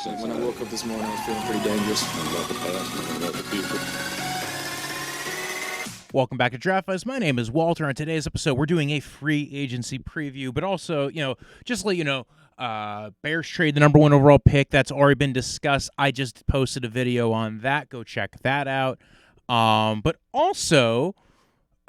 When I woke up this morning, I was feeling pretty dangerous. About the past and about the future. Welcome back to Draftvice. My name is Walter. On today's episode, we're doing a free agency preview, but also, just to let you know, Bears trade the number 1 overall pick. That's already been discussed. I just posted a video on that. Go check that out. But also,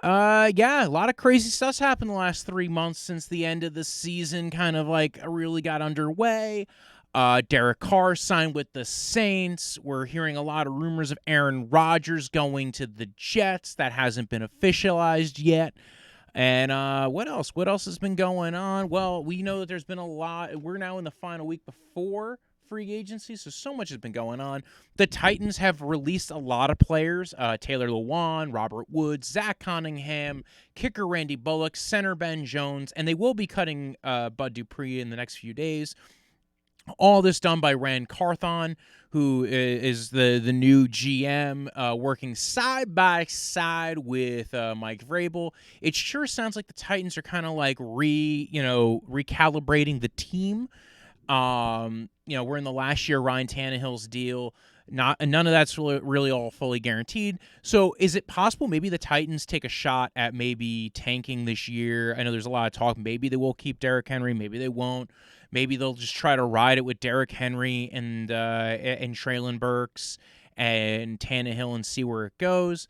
a lot of crazy stuff's happened the last 3 months since the end of the season kind of really got underway. Derek Carr signed with the Saints. We're hearing a lot of rumors of Aaron Rodgers going to the Jets. That hasn't been officialized yet. And what else? What else has been going on? Well, we know that there's been a lot. We're now in the final week before free agency, so much has been going on. The Titans have released a lot of players. Taylor Lewan, Robert Woods, Zach Cunningham, kicker Randy Bullock, center Ben Jones, and they will be cutting Bud Dupree in the next few days. All this done by Rand Carthon, who is the new GM, working side by side with Mike Vrabel. It sure sounds like the Titans are kind of recalibrating the team. We're in the last year of Ryan Tannehill's deal. None of that's really all fully guaranteed. So is it possible maybe the Titans take a shot at maybe tanking this year? I know there's a lot of talk. Maybe they will keep Derrick Henry. Maybe they won't. Maybe they'll just try to ride it with Derrick Henry and Treylon Burks and Tannehill and see where it goes.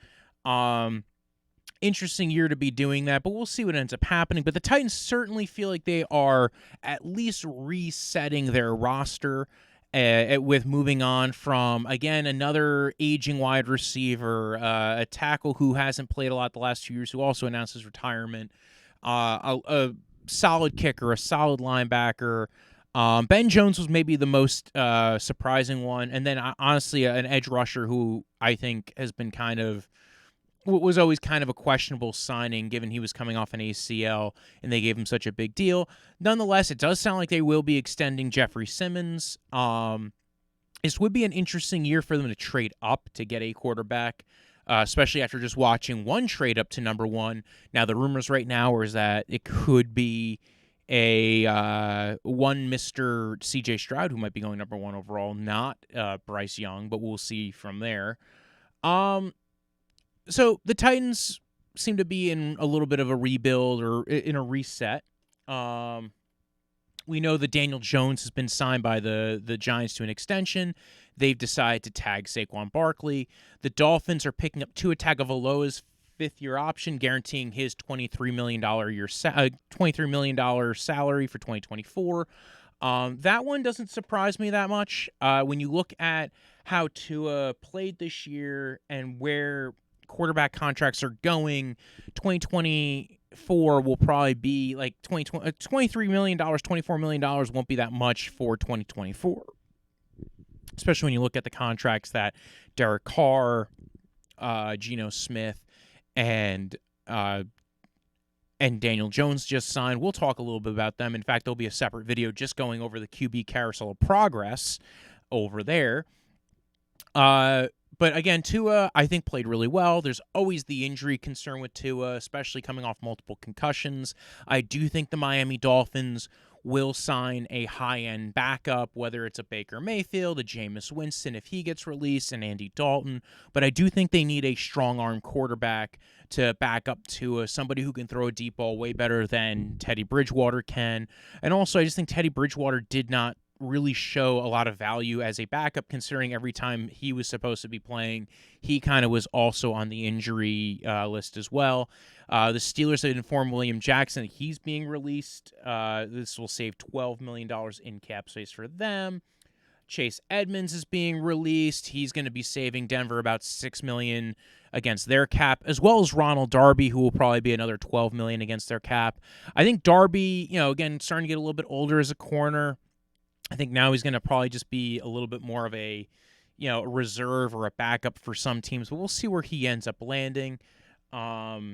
Interesting year to be doing that, but we'll see what ends up happening. But the Titans certainly feel like they are at least resetting their roster with moving on from, again, another aging wide receiver, a tackle who hasn't played a lot the last 2 years, who also announced his retirement, a solid kicker, a solid linebacker. Ben Jones was maybe the most surprising one. And then, honestly, an edge rusher who I think has been was always kind of a questionable signing given he was coming off an ACL and they gave him such a big deal. Nonetheless, it does sound like they will be extending Jeffrey Simmons. This would be an interesting year for them to trade up to get a quarterback, especially after just watching one trade up to number 1. Now, the rumors right now is that it could be one Mr. CJ Stroud who might be going number 1 overall, not Bryce Young, but we'll see from there. So the Titans seem to be in a little bit of a rebuild or in a reset. We know that Daniel Jones has been signed by the Giants to an extension. They've decided to tag Saquon Barkley. The Dolphins are picking up Tua Tagovailoa's 5th-year option, guaranteeing his $23 million salary for 2024. That one doesn't surprise me that much. When you look at how Tua played this year and where quarterback contracts are going, 2024 will probably be like $23 million, $24 million won't be that much for 2024. Especially when you look at the contracts that Derek Carr, Geno Smith, and Daniel Jones just signed. We'll talk a little bit about them. In fact, there'll be a separate video just going over the QB carousel of progress over there. But again, Tua, I think, played really well. There's always the injury concern with Tua, especially coming off multiple concussions. I do think the Miami Dolphins will sign a high-end backup, whether it's a Baker Mayfield, a Jameis Winston if he gets released, and Andy Dalton. But I do think they need a strong-arm quarterback to back up Tua, somebody who can throw a deep ball way better than Teddy Bridgewater can. And also, I just think Teddy Bridgewater did not really show a lot of value as a backup, considering every time he was supposed to be playing, he kind of was also on the injury list as well. The Steelers have informed William Jackson that he's being released. This will save $12 million in cap space for them. Chase Edmonds is being released. He's going to be saving Denver about $6 million against their cap, as well as Ronald Darby, who will probably be another $12 million against their cap. I think Darby, again, starting to get a little bit older as a corner. I think now he's going to probably just be a little bit more of a, a reserve or a backup for some teams, but we'll see where he ends up landing. The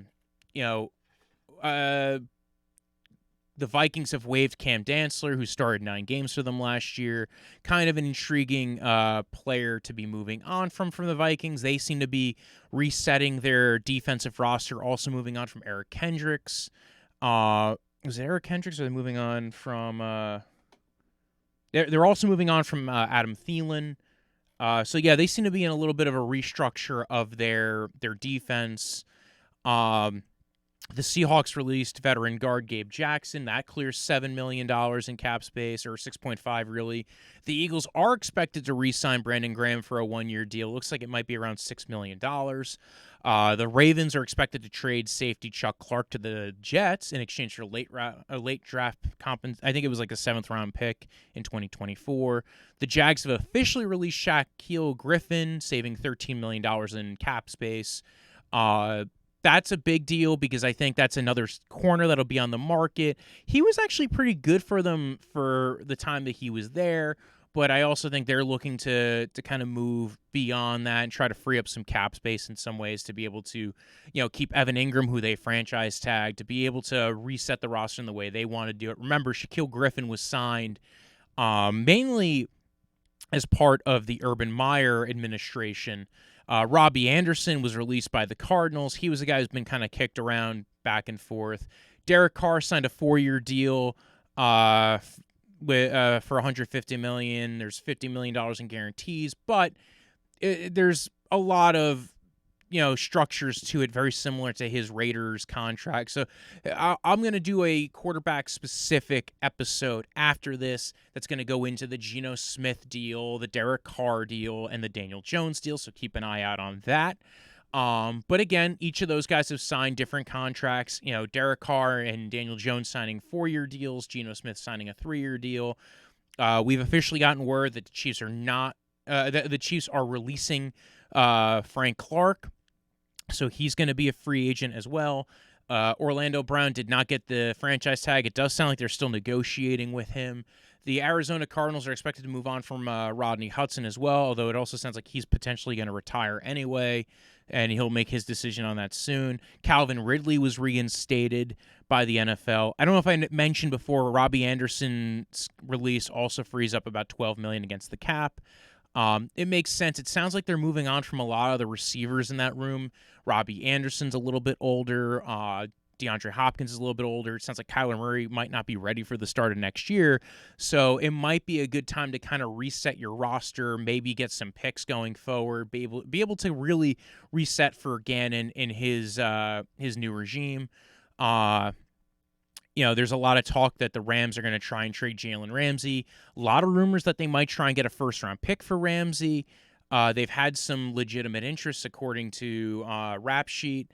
Vikings have waived Cam Dantzler, who started 9 games for them last year. Kind of an intriguing player to be moving on from the Vikings. They seem to be resetting their defensive roster, also moving on from Eric Kendricks. Was it Eric Kendricks, or are they moving on from... They're also moving on from Adam Thielen. So yeah, they seem to be in a little bit of a restructure of their defense. The Seahawks released veteran guard Gabe Jackson. That clears $7 million in cap space, or 6.5 really. The Eagles are expected to re-sign Brandon Graham for a 1-year deal. Looks like it might be around $6 million. The Ravens are expected to trade safety Chuck Clark to the Jets in exchange for a late draft I think it was like a 7th-round pick in 2024. The Jags have officially released Shaquille Griffin, saving $13 million in cap space. That's a big deal because I think that's another corner that'll be on the market. He was actually pretty good for them for the time that he was there, but I also think they're looking to kind of move beyond that and try to free up some cap space in some ways to be able to, keep Evan Ingram, who they franchise tagged, to be able to reset the roster in the way they want to do it. Remember, Shaquille Griffin was signed mainly as part of the Urban Meyer administration. Robbie Anderson was released by the Cardinals. He was a guy who's been kind of kicked around back and forth. Derek Carr signed a 4-year deal for $150 million. There's $50 million in guarantees, but there's a lot of structures to it, very similar to his Raiders contract. So I'm going to do a quarterback-specific episode after this that's going to go into the Geno Smith deal, the Derek Carr deal, and the Daniel Jones deal, so keep an eye out on that. But again, each of those guys have signed different contracts. Derek Carr and Daniel Jones signing 4-year deals, Geno Smith signing a 3-year deal. We've officially gotten word that the Chiefs are not the Chiefs are releasing Frank Clark. So he's going to be a free agent as well. Orlando Brown did not get the franchise tag. It does sound like they're still negotiating with him. The Arizona Cardinals are expected to move on from Rodney Hudson as well, although it also sounds like he's potentially going to retire anyway, and he'll make his decision on that soon. Calvin Ridley was reinstated by the NFL. I don't know if I mentioned before, Robbie Anderson's release also frees up about $12 million against the cap. It makes sense. It sounds like they're moving on from a lot of the receivers in that room. Robbie Anderson's a little bit older. DeAndre Hopkins is a little bit older. It sounds like Kyler Murray might not be ready for the start of next year. So it might be a good time to kind of reset your roster, maybe get some picks going forward, be able to really reset for Gannon in his new regime. There's a lot of talk that the Rams are going to try and trade Jalen Ramsey. A lot of rumors that they might try and get a first-round pick for Ramsey. They've had some legitimate interests, according to Rap Sheet.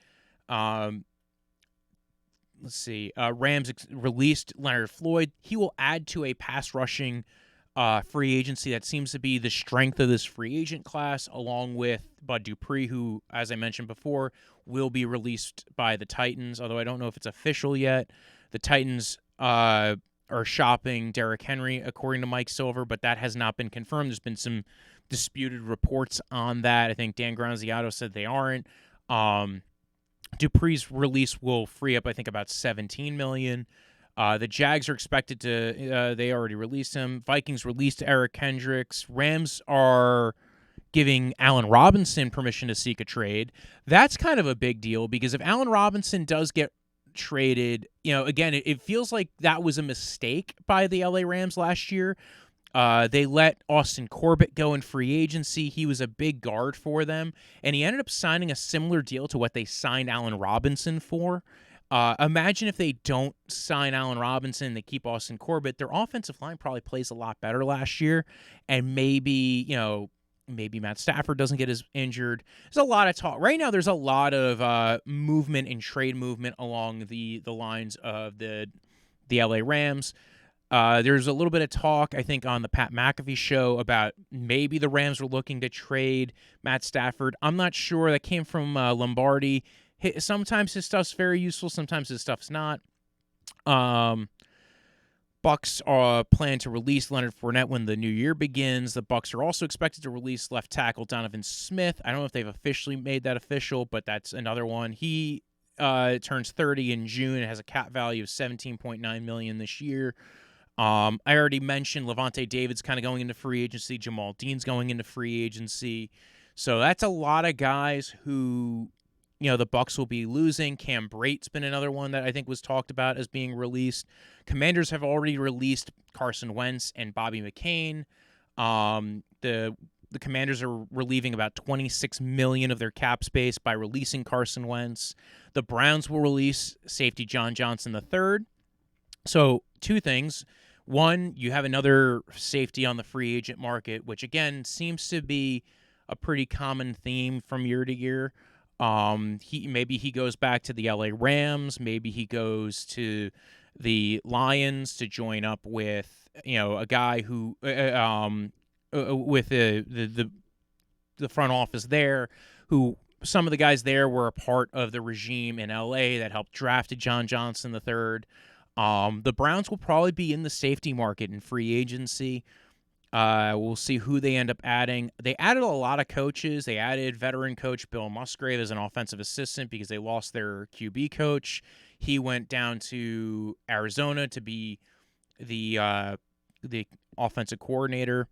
Let's see. Rams released Leonard Floyd. He will add to a pass-rushing free agency that seems to be the strength of this free agent class, along with Bud Dupree, who, as I mentioned before, will be released by the Titans, although I don't know if it's official yet. The Titans are shopping Derrick Henry, according to Mike Silver, but that has not been confirmed. There's been some disputed reports on that. I think Dan Granziato said they aren't. Dupree's release will free up, I think, about $17 million. The Jags are expected to they already released him. Vikings released Eric Kendricks. Rams are giving Allen Robinson permission to seek a trade. That's kind of a big deal because if Allen Robinson does get traded, again, it feels like that was a mistake by the LA Rams last year. They let Austin Corbett go in free agency. He was a big guard for them, and he ended up signing a similar deal to what they signed Allen Robinson for. Imagine if they don't sign Allen Robinson, they keep Austin Corbett. Their offensive line probably plays a lot better last year, and maybe Matt Stafford doesn't get as injured. There's a lot of talk. Right now, there's a lot of movement and trade movement along the lines of the LA Rams. There's a little bit of talk, I think, on the Pat McAfee show about maybe the Rams were looking to trade Matt Stafford. I'm not sure. That came from Lombardi. Sometimes his stuff's very useful. Sometimes his stuff's not. Bucks plan to release Leonard Fournette when the new year begins. The Bucks are also expected to release left tackle Donovan Smith. I don't know if they've officially made that official, but that's another one. He turns 30 in June and has a cap value of $17.9 million this year. I already mentioned Levante David's kind of going into free agency. Jamal Dean's going into free agency. So that's a lot of guys who, the Bucs will be losing. Cam Brate's been another one that I think was talked about as being released. Commanders have already released Carson Wentz and Bobby McCain. The Commanders are relieving about $26 million of their cap space by releasing Carson Wentz. The Browns will release safety John Johnson III. So 2 things. One, you have another safety on the free agent market, which again seems to be a pretty common theme from year to year. Maybe he goes back to the LA Rams. Maybe he goes to the Lions to join up with a guy who with the front office there, who some of the guys there were a part of the regime in LA that helped drafted John Johnson III. The Browns will probably be in the safety market in free agency. We'll see who they end up adding. They added a lot of coaches. They added veteran coach Bill Musgrave as an offensive assistant because they lost their QB coach. He went down to Arizona to be the offensive coordinator.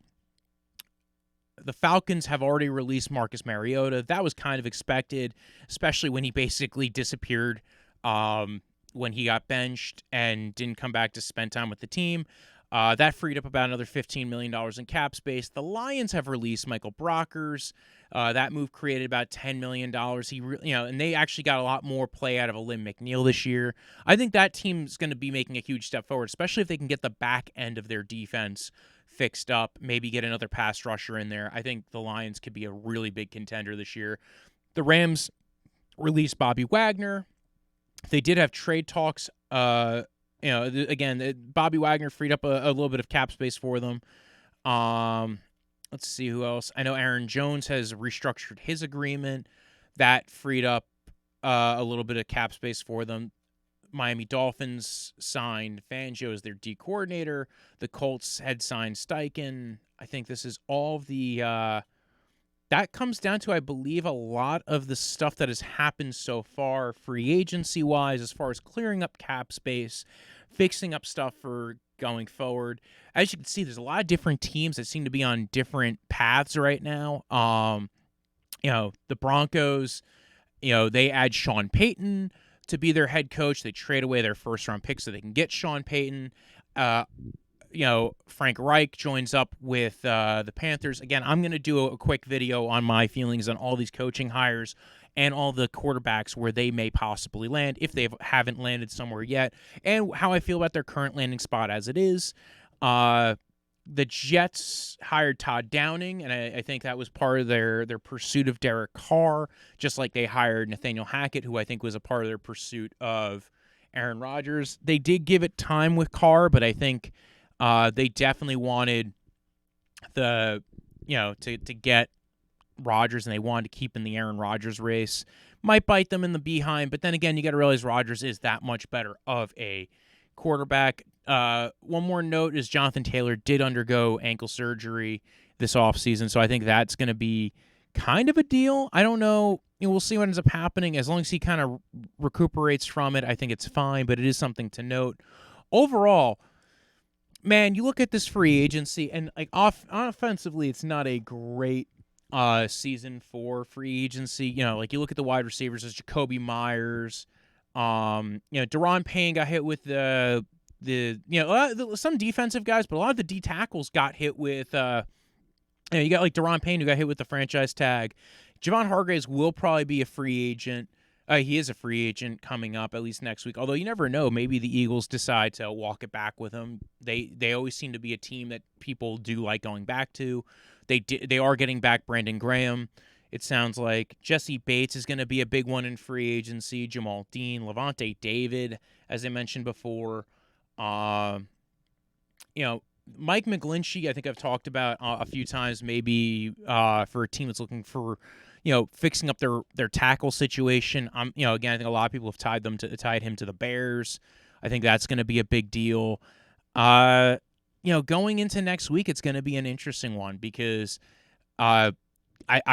The Falcons have already released Marcus Mariota. That was kind of expected, especially when he basically disappeared when he got benched and didn't come back to spend time with the team. That freed up about another $15 million in cap space. The Lions have released Michael Brockers. That move created about $10 million. And they actually got a lot more play out of a Lynn McNeil this year. I think that team's going to be making a huge step forward, especially if they can get the back end of their defense fixed up, maybe get another pass rusher in there. I think the Lions could be a really big contender this year. The Rams released Bobby Wagner. They did have trade talks. Bobby Wagner freed up a little bit of cap space for them. Let's see who else. I know Aaron Jones has restructured his agreement. That freed up a little bit of cap space for them. Miami Dolphins signed Fangio as their D coordinator. The Colts had signed Steichen. I think this is all of the that comes down to, I believe, a lot of the stuff that has happened so far free agency-wise, as far as clearing up cap space, fixing up stuff for going forward. As you can see, there's a lot of different teams that seem to be on different paths right now. The Broncos, they add Sean Payton to be their head coach. They trade away their first-round pick so they can get Sean Payton. Frank Reich joins up with the Panthers. Again, I'm going to do a quick video on my feelings on all these coaching hires and all the quarterbacks where they may possibly land if they haven't landed somewhere yet, and how I feel about their current landing spot as it is. The Jets hired Todd Downing, and I think that was part of their pursuit of Derek Carr, just like they hired Nathaniel Hackett, who I think was a part of their pursuit of Aaron Rodgers. They did give it time with Carr, but I think they definitely wanted to get Rodgers, and they wanted to keep in the Aaron Rodgers race. Might bite them in the behind, but then again, you got to realize Rodgers is that much better of a quarterback. One more note is Jonathan Taylor did undergo ankle surgery this offseason, so I think that's going to be kind of a deal. I don't know. We'll see what ends up happening. As long as he kind of recuperates from it, I think it's fine, but it is something to note. Overall, man, you look at this free agency, and offensively, it's not a great season for free agency. You look at the wide receivers, there's Jacoby Myers. Deron Payne got hit with some defensive guys, but a lot of the D tackles got hit with. You got like Deron Payne who got hit with the franchise tag. Javon Hargraves will probably be a free agent. He is a free agent coming up, at least next week. Although you never know, maybe the Eagles decide to walk it back with him. They always seem to be a team that people do like going back to. They are getting back Brandon Graham. It sounds like Jesse Bates is going to be a big one in free agency. Jamal Dean, Levante David, as I mentioned before. Mike McGlinchey, I think I've talked about a few times, maybe for a team that's looking for, fixing up their tackle situation. Again, I think a lot of people have tied him to the Bears. I think that's going to be a big deal. Going into next week, it's going to be an interesting one because I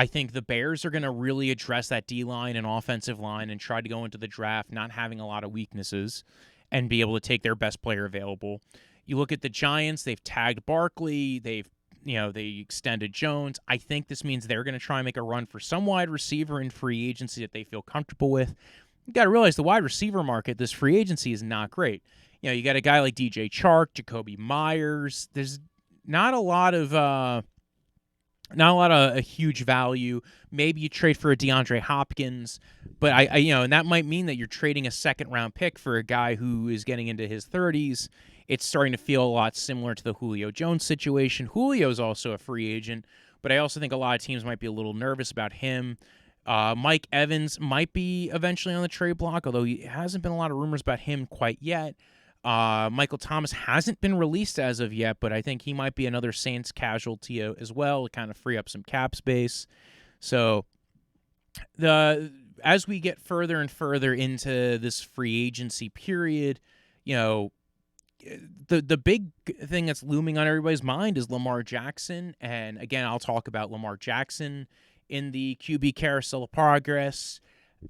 think the Bears are going to really address that D-line and offensive line and try to go into the draft not having a lot of weaknesses and be able to take their best player available. You look at the Giants, they've tagged Barkley, they've they extended Jones. I think this means they're going to try and make a run for some wide receiver in free agency that they feel comfortable with. You got to realize the wide receiver market, this free agency is not great. You got a guy like DJ Chark, Jacoby Myers. There's not a lot of a huge value. Maybe you trade for a DeAndre Hopkins, but and that might mean that you're trading a second-round pick for a guy who is getting into his 30s. It's starting to feel a lot similar to the Julio Jones situation. Julio's also a free agent, but I also think a lot of teams might be a little nervous about him. Mike Evans might be eventually on the trade block, although he hasn't been a lot of rumors about him quite yet. Michael Thomas hasn't been released as of yet, but I think he might be another Saints casualty as well to kind of free up some cap space. So as we get further and further into this free agency period, the big thing that's looming on everybody's mind is Lamar Jackson. And again, I'll talk about Lamar Jackson in the QB carousel of progress.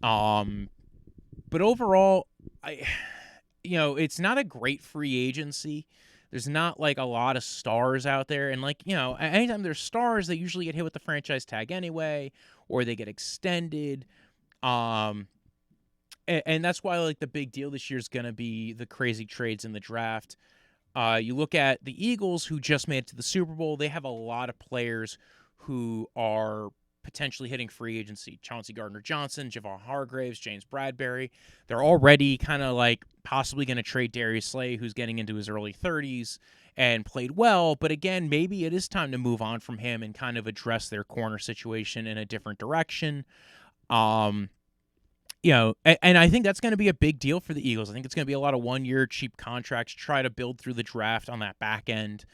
But overall, it's not a great free agency. There's not like a lot of stars out there. And anytime there's stars, they usually get hit with the franchise tag anyway, or they get extended. And that's why the big deal this year is going to be the crazy trades in the draft. You look at the Eagles, who just made it to the Super Bowl. They have a lot of players who are potentially hitting free agency. Chauncey Gardner-Johnson, Javon Hargraves, James Bradbury. They're already kind of possibly going to trade Darius Slay, who's getting into his early 30s and played well. But again, maybe it is time to move on from him and kind of address their corner situation in a different direction. And I think that's going to be a big deal for the Eagles. I think it's going to be a lot of one-year cheap contracts, try to build through the draft on that back end.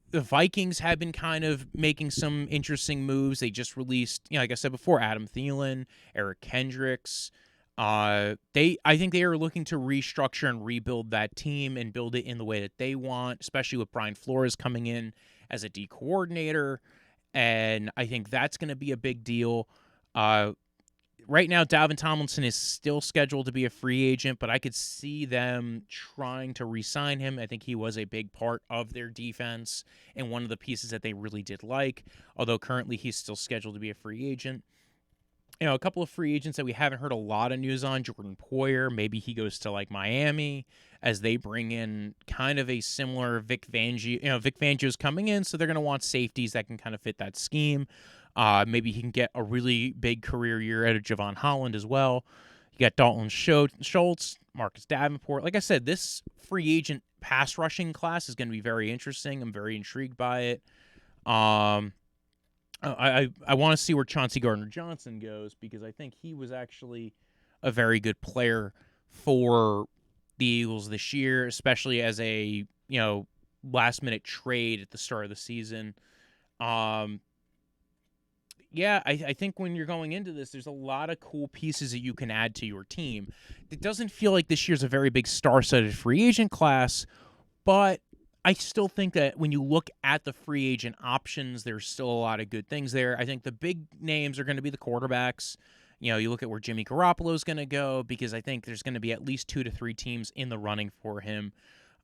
The Vikings have been kind of making some interesting moves. They just released, like I said before, Adam Thielen, Eric Kendricks. I think they are looking to restructure and rebuild that team and build it in the way that they want, especially with Brian Flores coming in as a D coordinator. And I think that's going to be a big deal. Right now, Dalvin Tomlinson is still scheduled to be a free agent, but I could see them trying to re-sign him. I think he was a big part of their defense and one of the pieces that they really did like, although currently he's still scheduled to be a free agent. A couple of free agents that we haven't heard a lot of news on, Jordan Poyer, maybe he goes to Miami as they bring in kind of a similar Vic Fangio. Vic Fangio's coming in, so they're going to want safeties that can kind of fit that scheme. Maybe he can get a really big career year out of Javon Holland as well. You got Dalton Schultz, Marcus Davenport. Like I said, this free agent pass rushing class is going to be very interesting. I'm very intrigued by it. I want to see where Chauncey Gardner-Johnson goes because I think he was actually a very good player for the Eagles this year, especially as a last-minute trade at the start of the season. I think when you're going into this, there's a lot of cool pieces that you can add to your team. It doesn't feel like this year's a very big star-studded free agent class, but I still think that when you look at the free agent options, there's still a lot of good things there. I think the big names are going to be the quarterbacks. You look at where Jimmy Garoppolo is going to go because I think there's going to be at least 2 to 3 teams in the running for him.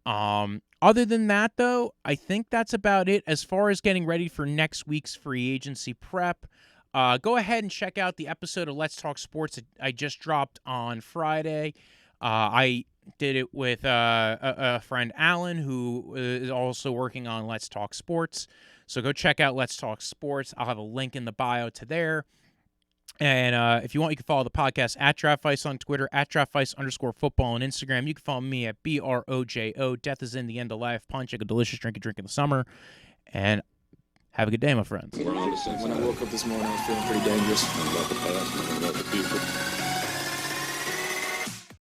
Other than that, though, I think that's about it. As far as getting ready for next week's free agency prep, go ahead and check out the episode of Let's Talk Sports that I just dropped on Friday. I did it with a friend, Alan, who is also working on Let's Talk Sports. So go check out Let's Talk Sports. I'll have a link in the bio to there. And if you want, you can follow the podcast at Draftvice on Twitter, at Draftvice_football on Instagram. You can follow me at BROJO. Death is in the end of life. Punch like a delicious drink in the summer. And have a good day, my friends. We're on to When I woke up this morning, I was feeling pretty dangerous. about the past and about the future.